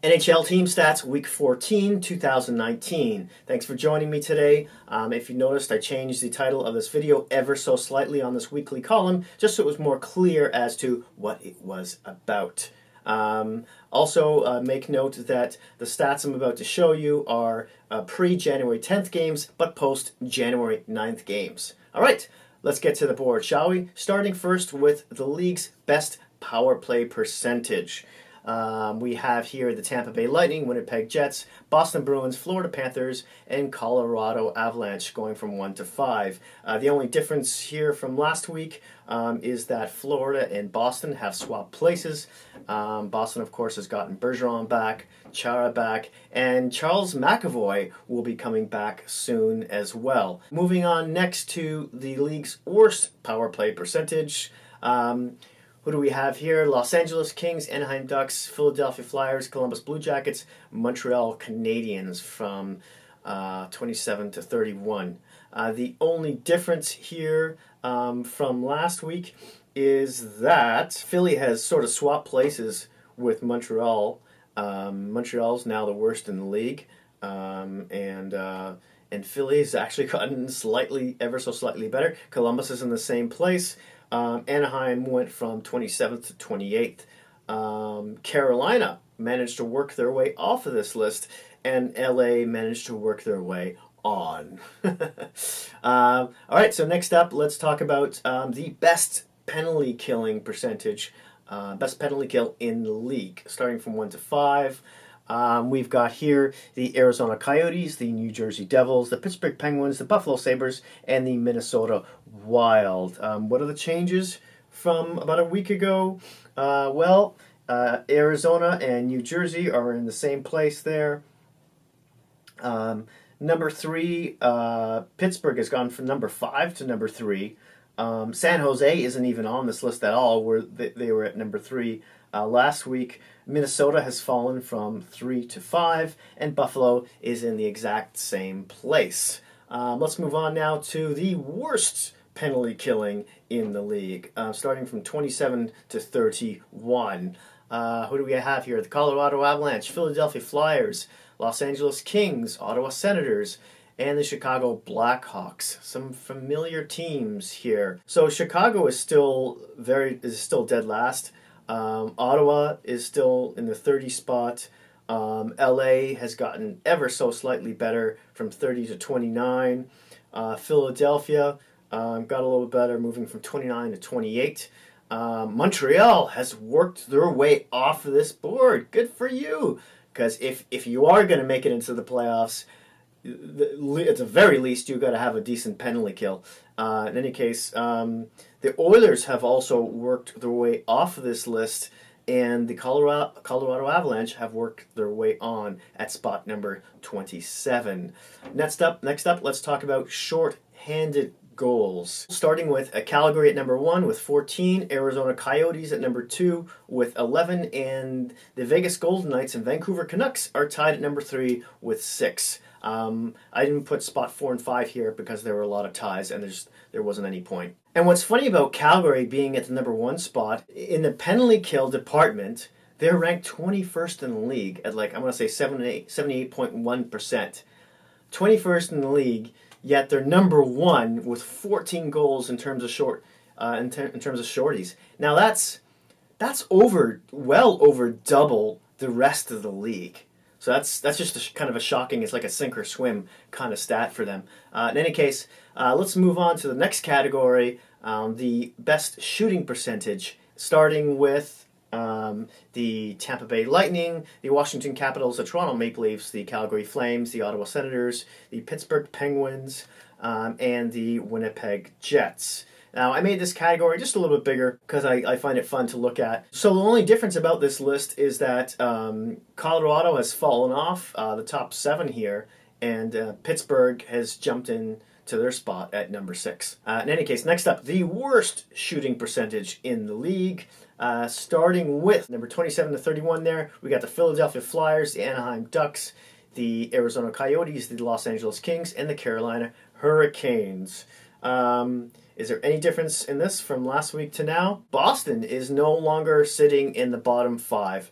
NHL Team Stats Week 14, 2019. Thanks for joining me today. If you noticed, I changed the title of this video ever so slightly on this weekly column, just so it was more clear as to what it was about. Also, make note that the stats I'm about to show you are pre-January 10th games, but post-January 9th games. All right, let's get to the board, shall we? Starting first with the league's best power play percentage. We have here the Tampa Bay Lightning, Winnipeg Jets, Boston Bruins, Florida Panthers, and Colorado Avalanche going from 1 to 5. The only difference here from last week is that Florida and Boston have swapped places. Boston, of course, has gotten Bergeron back, Chara back, and Charles McAvoy will be coming back soon as well. Moving on next to the league's worst power play percentage. Who do we have here? Los Angeles Kings, Anaheim Ducks, Philadelphia Flyers, Columbus Blue Jackets, Montreal Canadiens from 27 to 31. The only difference here from last week is that Philly has sort of swapped places with Montreal. Montreal's now the worst in the league, and Philly's actually gotten ever so slightly better. Columbus is in the same place. Anaheim went from 27th to 28th. Carolina managed to work their way off of this list, and LA managed to work their way on. All right, so next up, let's talk about the best penalty killing percentage, best penalty kill in the league, starting from 1 to 5. We've got here the Arizona Coyotes, the New Jersey Devils, the Pittsburgh Penguins, the Buffalo Sabres, and the Minnesota Wild. What are the changes from about a week ago? Arizona and New Jersey are in the same place there. Number 3, Pittsburgh has gone from number 5 to number 3. San Jose isn't even on this list at all, where they were at number 3 last week. Minnesota has fallen from 3 to 5, and Buffalo is in the exact same place. Let's move on now to the worst penalty killing in the league, starting from 27 to 31. Who do we have here? The Colorado Avalanche, Philadelphia Flyers, Los Angeles Kings, Ottawa Senators, and the Chicago Blackhawks. Some familiar teams here. So Chicago is still dead last. Ottawa is still in the 30 spot. LA has gotten ever so slightly better from 30 to 29. Philadelphia got a little better, moving from 29 to 28. Montreal has worked their way off of this board. Good for you. Because if you are going to make it into the playoffs, at the very least, you've got to have a decent penalty kill. In any case, the Oilers have also worked their way off of this list, and the Colorado Avalanche have worked their way on at spot number 27. Next up, let's talk about short-handed goals. Starting with Calgary at number 1 with 14, Arizona Coyotes at number 2 with 11, and the Vegas Golden Knights and Vancouver Canucks are tied at number 3 with 6. I didn't put spot 4 and 5 here because there were a lot of ties and there wasn't any point. And what's funny about Calgary being at the number 1 spot, in the penalty kill department, they're ranked 21st in the league at I'm going to say 78.1%. 21st in the league, yet they're number 1 with 14 goals in terms of shorties. Now that's well over double the rest of the league. So that's just kind of a shocking, it's like a sink or swim kind of stat for them. In any case, let's move on to the next category, the best shooting percentage, starting with the Tampa Bay Lightning, the Washington Capitals, the Toronto Maple Leafs, the Calgary Flames, the Ottawa Senators, the Pittsburgh Penguins, and the Winnipeg Jets. Now, I made this category just a little bit bigger because I find it fun to look at. So the only difference about this list is that Colorado has fallen off the top 7 here, and Pittsburgh has jumped in to their spot at number 6. In any case, next up, the worst shooting percentage in the league. Starting with number 27 to 31 there, we got the Philadelphia Flyers, the Anaheim Ducks, the Arizona Coyotes, the Los Angeles Kings, and the Carolina Hurricanes. Is there any difference in this from last week to now? Boston is no longer sitting in the bottom 5.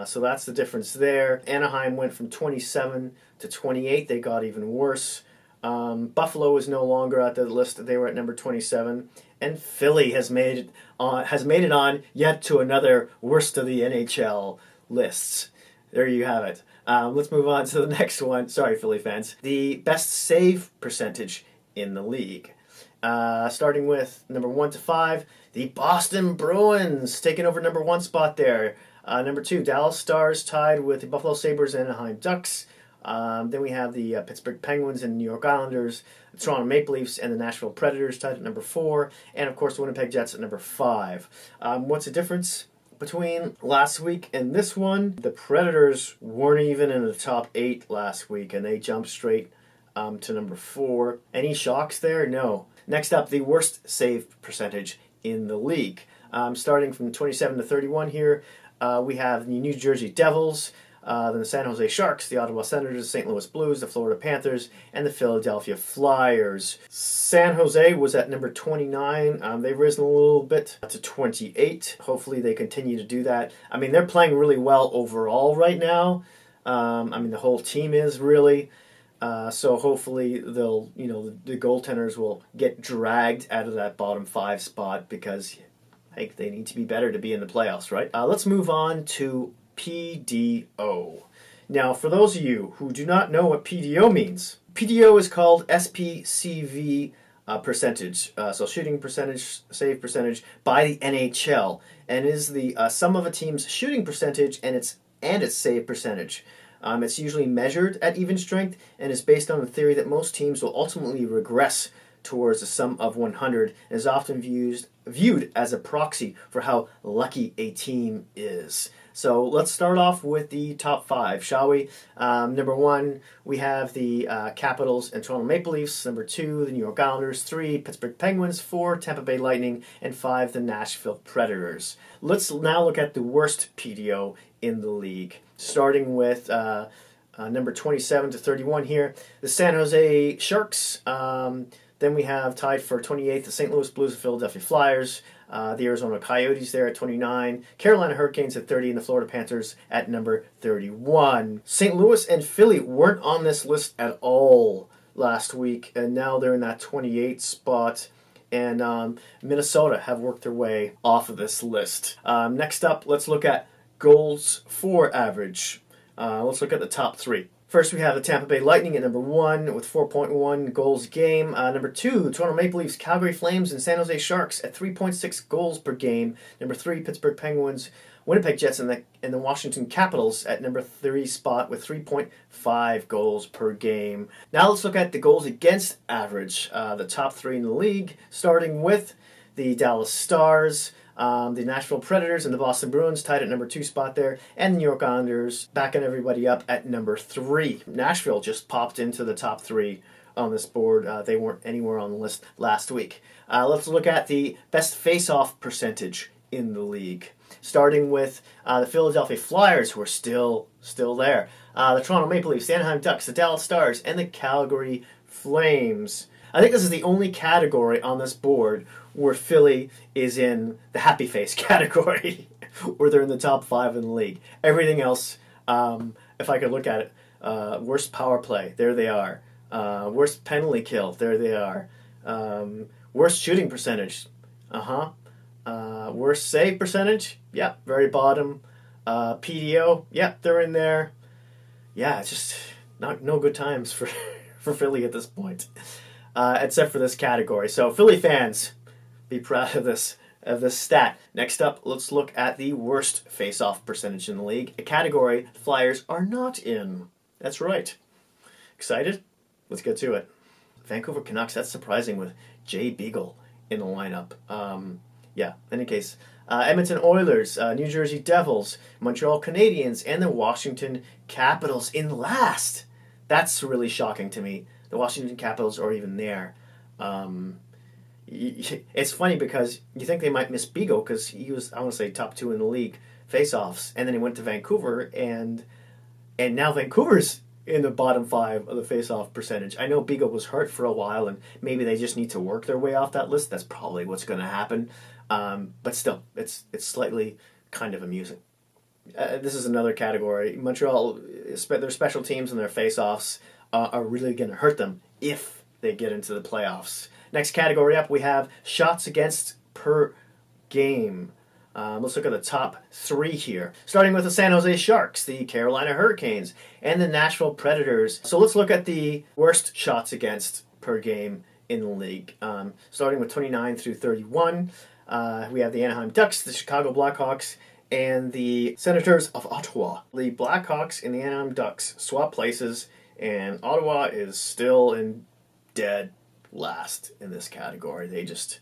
So that's the difference there. Anaheim went from 27 to 28. They got even worse. Buffalo is no longer at the list. They were at number 27. And Philly has made it on yet to another worst of the NHL lists. There you have it. Let's move on to the next one. Sorry, Philly fans. The best save percentage in the league. Starting with number 1 to 5, the Boston Bruins taking over number 1 spot there. Number 2, Dallas Stars tied with the Buffalo Sabres and Anaheim Ducks. Then we have the Pittsburgh Penguins and New York Islanders, the Toronto Maple Leafs and the Nashville Predators tied at number 4, and of course the Winnipeg Jets at number 5. What's the difference between last week and this one? The Predators weren't even in the top 8 last week, and they jumped straight to number 4. Any shocks there? No. Next up, the worst save percentage in the league. Starting from 27 to 31 here, we have the New Jersey Devils, then the San Jose Sharks, the Ottawa Senators, the St. Louis Blues, the Florida Panthers, and the Philadelphia Flyers. San Jose was at number 29. They've risen a little bit to 28. Hopefully they continue to do that. I mean, they're playing really well overall right now. The whole team is really. So hopefully they'll, the goaltenders will get dragged out of that bottom 5 spot because they need to be better to be in the playoffs, right? Let's move on to PDO. Now, for those of you who do not know what PDO means, PDO is called SPCV percentage, so shooting percentage, save percentage by the NHL, and is the sum of a team's shooting percentage and its save percentage. It's usually measured at even strength and is based on the theory that most teams will ultimately regress towards a sum of 100 and is often viewed as a proxy for how lucky a team is. So let's start off with the top 5, shall we? Number 1, we have the Capitals and Toronto Maple Leafs. Number 2, the New York Islanders. 3, Pittsburgh Penguins. 4, Tampa Bay Lightning. And 5, the Nashville Predators. Let's now look at the worst PDO in the league, starting with number 27 to 31 here. The San Jose Sharks. Then we have tied for 28th the St. Louis Blues and Philadelphia Flyers. The Arizona Coyotes there at 29. Carolina Hurricanes at 30 and the Florida Panthers at number 31. St. Louis and Philly weren't on this list at all last week, and now they're in that 28th spot. And Minnesota have worked their way off of this list. Next up, let's look at goals for average. Let's look at the top 3. First, we have the Tampa Bay Lightning at number 1 with 4.1 goals a game. Number 2, Toronto Maple Leafs, Calgary Flames, and San Jose Sharks at 3.6 goals per game. Number 3, Pittsburgh Penguins, Winnipeg Jets, and the Washington Capitals at number 3 spot with 3.5 goals per game. Now let's look at the goals against average, the top 3 in the league, starting with the Dallas Stars, the Nashville Predators and the Boston Bruins tied at number 2 spot there, and the New York Islanders backing everybody up at number 3. Nashville just popped into the top 3 on this board. They weren't anywhere on the list last week. Let's look at the best face-off percentage in the league, starting with the Philadelphia Flyers, who are still there, the Toronto Maple Leafs, the Anaheim Ducks, the Dallas Stars, and the Calgary Flames. I think this is the only category on this board where Philly is in the happy face category, where they're in the top 5 in the league. Everything else, if I could look at it, worst power play, there they are. Worst penalty kill, there they are. Worst shooting percentage, worst save percentage, yep, very bottom. PDO, yep, they're in there. Yeah, it's just no good times for Philly at this point. Except for this category. So Philly fans, be proud of this stat. Next up, let's look at the worst face-off percentage in the league, a category the Flyers are not in. That's right. Excited? Let's get to it. Vancouver Canucks, that's surprising with Jay Beagle in the lineup. Any case. Edmonton Oilers, New Jersey Devils, Montreal Canadiens, and the Washington Capitals in last. That's really shocking to me. The Washington Capitals are even there. It's funny because you think they might miss Beagle because he was, I want to say, top 2 in the league face-offs, and then he went to Vancouver, and now Vancouver's in the bottom 5 of the face-off percentage. I know Beagle was hurt for a while, and maybe they just need to work their way off that list. That's probably what's going to happen. But still, it's slightly kind of amusing. this is another category. Montreal, their special teams and their face-offs are really going to hurt them if they get into the playoffs. Next category up, we have shots against per game. Let's look at the top 3 here. Starting with the San Jose Sharks, the Carolina Hurricanes, and the Nashville Predators. So let's look at the worst shots against per game in the league. Starting with 29 through 31, we have the Anaheim Ducks, the Chicago Blackhawks, and the Senators of Ottawa. The Blackhawks and the Anaheim Ducks swap places, and Ottawa is still in dead last in this category. They just...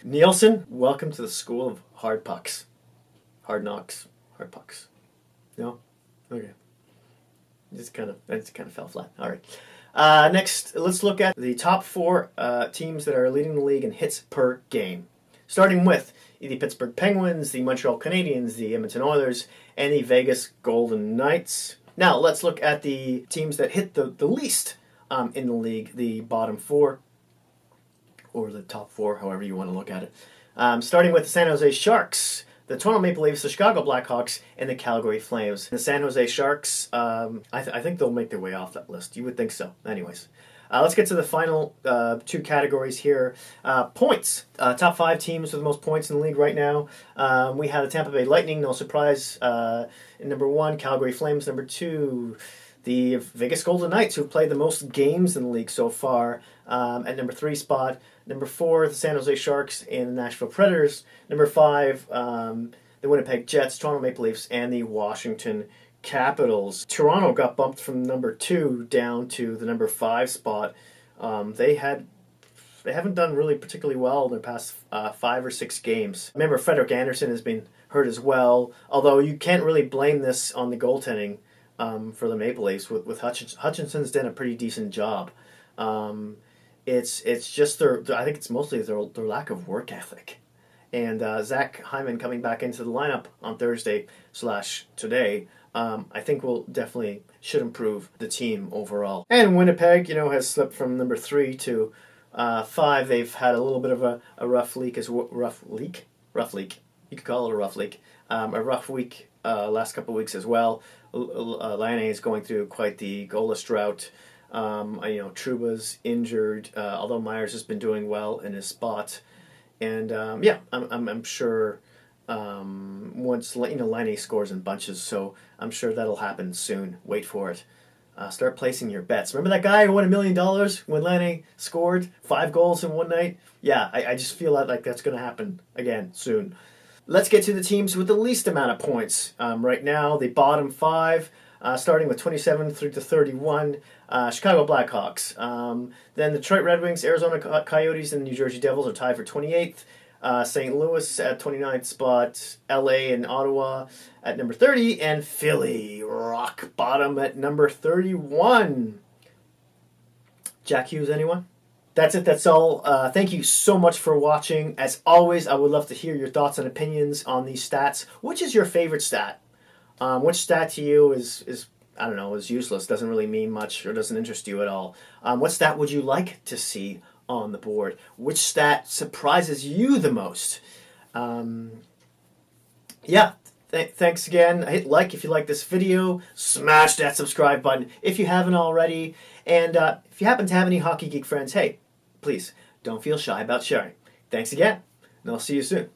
Nielsen, welcome to the school of hard pucks. Hard knocks, hard pucks. No? Okay. That kind of fell flat. All right. Next, let's look at the top 4 teams that are leading the league in hits per game. Starting with the Pittsburgh Penguins, the Montreal Canadiens, the Edmonton Oilers, and the Vegas Golden Knights. Now, let's look at the teams that hit the least in the league, the bottom 4, or the top 4, however you want to look at it. Starting with the San Jose Sharks, the Toronto Maple Leafs, the Chicago Blackhawks, and the Calgary Flames. The San Jose Sharks, I think they'll make their way off that list. You would think so. Anyways. Let's get to the final 2 categories here. Points. Top 5 teams with the most points in the league right now. We have the Tampa Bay Lightning, no surprise, in number 1. Calgary Flames, number 2. The Vegas Golden Knights, who've played the most games in the league so far, at number 3 spot. Number 4, the San Jose Sharks and the Nashville Predators. Number 5, the Winnipeg Jets, Toronto Maple Leafs, and the Washington Capitals. Toronto got bumped from number 2 down to the number 5 spot. They haven't done really particularly well in their past 5 or 6 games. Remember, Frederik Andersen has been hurt as well, although you can't really blame this on the goaltending for the Maple Leafs. With Hutchinson's done a pretty decent job. It's just I think it's mostly their lack of work ethic. And Zach Hyman coming back into the lineup on Thursday/today, I think should improve the team overall. And Winnipeg, has slipped from number 3 to 5. They've had a little bit of a rough leak. Rough leak. You could call it a rough leak. A rough week last couple of weeks as well. Laine is going through quite the goalless drought. Trouba's injured, although Myers has been doing well in his spot. And I'm sure once Laine scores in bunches, so I'm sure that'll happen soon. Wait for it. Start placing your bets. Remember that guy who won $1 million when Laine scored 5 goals in one night? Yeah, I just feel like that's going to happen again soon. Let's get to the teams with the least amount of points. Right now, the bottom 5, starting with 27 through to 31, Chicago Blackhawks. Then Detroit Red Wings, Arizona Coyotes, and New Jersey Devils are tied for 28th. St. Louis at 29th spot, LA and Ottawa at number 30, and Philly, rock bottom at number 31. Jack Hughes, anyone? That's it, that's all. Thank you so much for watching. As always, I would love to hear your thoughts and opinions on these stats. Which is your favorite stat? Which stat to you is useless, doesn't really mean much, or doesn't interest you at all? What stat would you like to see on the board? Which stat surprises you the most? Thanks again. Hit like if you like this video. Smash that subscribe button if you haven't already. And if you happen to have any Hockey Geek friends, hey, please don't feel shy about sharing. Thanks again, and I'll see you soon.